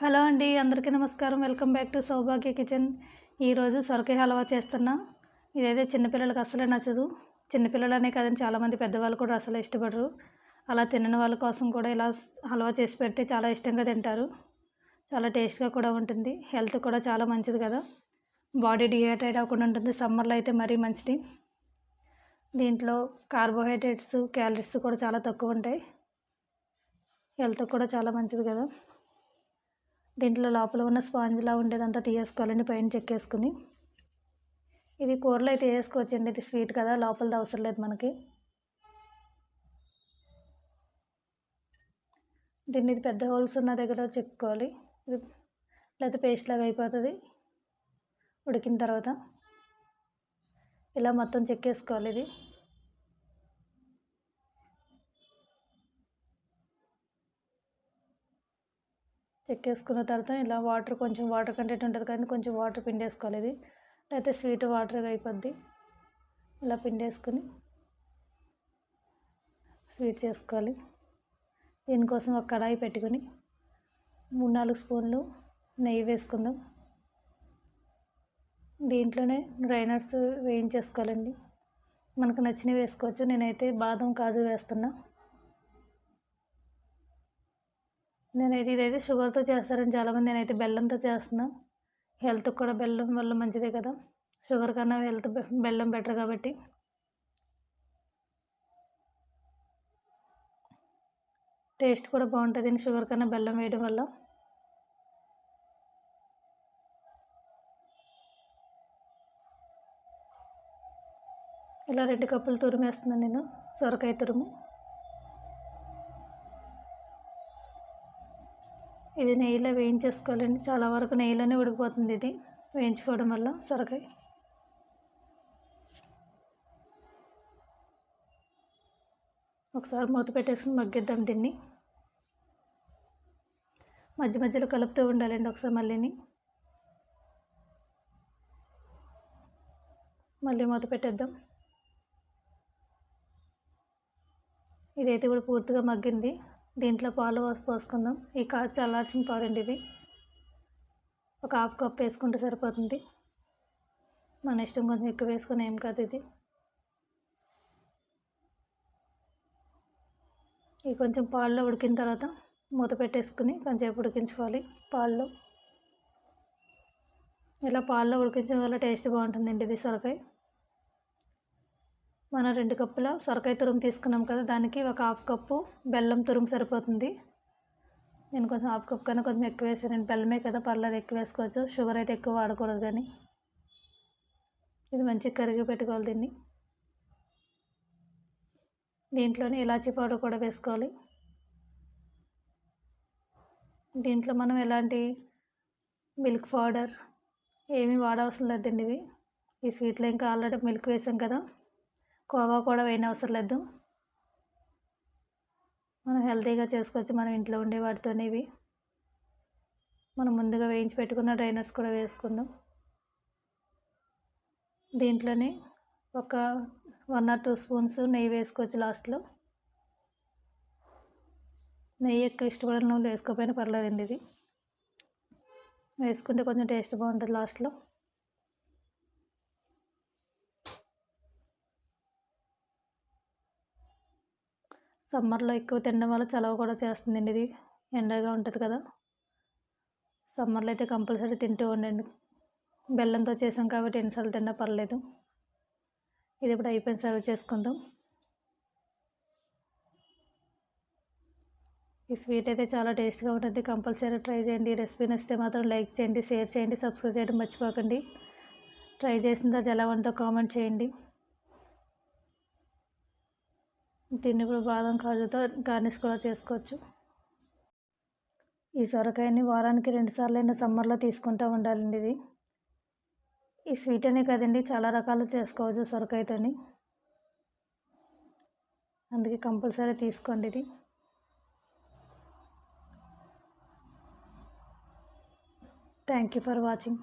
Hello అండి, అందరికీ నమస్కారం. Welcome back to Saubhagya kitchen. ఈరోజు సొరకాయ హల్వా చేస్తున్నా. ఇదైతే చిన్నపిల్లలకి అస్సలే నచ్చదు. చిన్నపిల్లలనే కాదని చాలామంది పెద్దవాళ్ళు కూడా అసలు ఇష్టపడరు. అలా తినని వాళ్ళ కోసం కూడా ఇలా హల్వా చేసి పెడితే చాలా ఇష్టంగా తింటారు. చాలా టేస్ట్గా కూడా ఉంటుంది. హెల్త్ కూడా చాలా మంచిది కదా, బాడీ డిహైడ్రేట్ అవ్వకుండా ఉంటుంది. సమ్మర్లో అయితే మరీ మంచిది. దీంట్లో కార్బోహైడ్రేట్స్, క్యాలరీస్ కూడా చాలా తక్కువ ఉంటాయి. హెల్త్ కూడా చాలా మంచిది కదా. దీంట్లో లోపల ఉన్న స్పాంజ్లా ఉండేదంతా తీసేసుకోవాలండి, పైన చెక్కేసుకుని. ఇది కూరలో అయితే వేసుకోవచ్చండి, ఇది స్వీట్ కదా, లోపలది అవసరం లేదు మనకి. దీన్ని ఇది పెద్ద హోల్స్ ఉన్న దగ్గర చెక్కుకోవాలి, లేకపోతే పేస్ట్ లాగా అయిపోతుంది. ఉడికిన తర్వాత ఇలా మొత్తం చెక్కేసుకోవాలి. ఇది చెక్కేసుకున్న తర్వాత ఇలా కొంచెం వాటర్ కంటెంట్ ఉంటుంది కానీ కొంచెం వాటర్ పిండేసుకోవాలి. ఇది లేకపోతే స్వీట్ వాటర్గా అయిపోద్ది. ఇలా పిండేసుకుని స్వీట్ చేసుకోవాలి. దీనికోసం ఒక కడాయి పెట్టుకొని 3-4 స్పూన్లు నెయ్యి వేసుకుందాం. దీంట్లోనే డ్రై నట్స్ వేయించేసుకోవాలండి. మనకు నచ్చినవి వేసుకోవచ్చు. నేనైతే బాదం, కాజు వేస్తున్నా. ఇదైతే షుగర్తో చేస్తారని చాలామంది, నేనైతే బెల్లంతో చేస్తున్నా. హెల్త్కి కూడా బెల్లం వల్ల మంచిదే కదా, షుగర్ కన్నా బెల్లం బెటర్ కాబట్టి. టేస్ట్ కూడా బాగుంటుంది షుగర్ కన్నా బెల్లం వేయడం వల్ల. ఇలా 2 కప్పులు తురుము వేస్తున్నాను నేను, సొరకాయ తురుము. ఇది నెయ్యిలో వేయించేసుకోవాలండి. చాలా వరకు నెయ్యిలోనే ఉడికిపోతుంది ఇది వేయించుకోవడం వల్ల సొరకాయ. ఒకసారి మూత పెట్టేసుకుని మగ్గిద్దాం దీన్ని. మధ్య మధ్యలో కలుపుతూ ఉండాలండి. ఒకసారి మళ్ళీ మూత పెట్టేద్దాం. ఇదైతే ఇప్పుడు పూర్తిగా మగ్గింది. దీంట్లో పాలు పోసుకుందాం. ఈ చల్లార్చిన పాలండి ఇవి. ఒక 1/2 కప్ వేసుకుంటే సరిపోతుంది. మన ఇష్టం, కొంచెం ఎక్కువ వేసుకుని ఏం కాదు. ఇది కొంచెం పాల్లో ఉడికిన తర్వాత మూత పెట్టేసుకుని కొంచెం ఉడికించుకోవాలి పాల్లో. ఇలా పాల్లో ఉడికించడం వల్ల టేస్ట్ బాగుంటుందండి ఇది సొరకాయ. మనం 2 కప్పుల సొరకాయ తురుము తీసుకున్నాం కదా, దానికి ఒక 1/2 కప్పు బెల్లం తురుము సరిపోతుంది. నేను కొంచెం 1/2 కప్ కన్నా కొంచెం ఎక్కువ వేసానండి. బెల్లమే కదా, పర్లేదు, ఎక్కువ వేసుకోవచ్చు. షుగర్ అయితే ఎక్కువ వాడకూడదు. కానీ ఇది మంచిగా కరిగి పెట్టుకోవాలి దీన్ని. దీంట్లోనే ఇలాచీ పౌడర్ కూడా వేసుకోవాలి. దీంట్లో మనం ఎలాంటి మిల్క్ పౌడర్ ఏమీ వాడవసరం లేదండి. ఈ స్వీట్లో ఇంకా ఆల్రెడీ మిల్క్ వేసాం కదా, కోవా కూడా వేయనవసరం లేదు. మనం హెల్తీగా చేసుకోవచ్చు మనం ఇంట్లో ఉండే వాటితోనే. ఇవి మనం ముందుగా వేయించి పెట్టుకున్న డ్రై నట్స్ కూడా వేసుకుందాం. దీంట్లోనే ఒక 1 or 2 స్పూన్స్ నెయ్యి వేసుకోవచ్చు లాస్ట్లో. నెయ్యి ఎక్కువ ఇష్టపడిన వాళ్ళు వేసుకోకపోయినా పర్లేదండి. ఇది వేసుకుంటే కొంచెం టేస్ట్ బాగుంటుంది లాస్ట్లో. సమ్మర్లో ఎక్కువ తినడం వల్ల చలవ కూడా చేస్తుందండి. ఇది ఎండగా ఉంటుంది కదా, సమ్మర్లో అయితే కంపల్సరీ తింటూ ఉండండి. బెల్లంతో చేసాం కాబట్టి ఎన్నిసార్లు తిన్నా పర్లేదు. ఇది ఇప్పుడు అయిపోయింది, సర్వ్ చేసుకుందాం. ఈ స్వీట్ అయితే చాలా టేస్ట్గా ఉంటుంది. కంపల్సరీ ట్రై చేయండి. ఈ రెసిపీ నచ్చితే మాత్రం లైక్ చేయండి, షేర్ చేయండి, సబ్స్క్రైబ్ చేయడం మర్చిపోకండి. ట్రై చేసిన తర్వాత ఎలా ఉందో కామెంట్ చేయండి. దీన్ని ఇప్పుడు బాదం, కాజుతో గార్నిష్ కూడా చేసుకోవచ్చు. ఈ సొరకాయని వారానికి 2 సార్లు అయినా సమ్మర్లో తీసుకుంటూ ఉండాలండి. ఇది ఈ స్వీట్ అనే కదండి, చాలా రకాలు చేసుకోవచ్చు సొరకాయతోని. అందుకే కంపల్సరీ తీసుకోండి ఇది. Thank you for watching.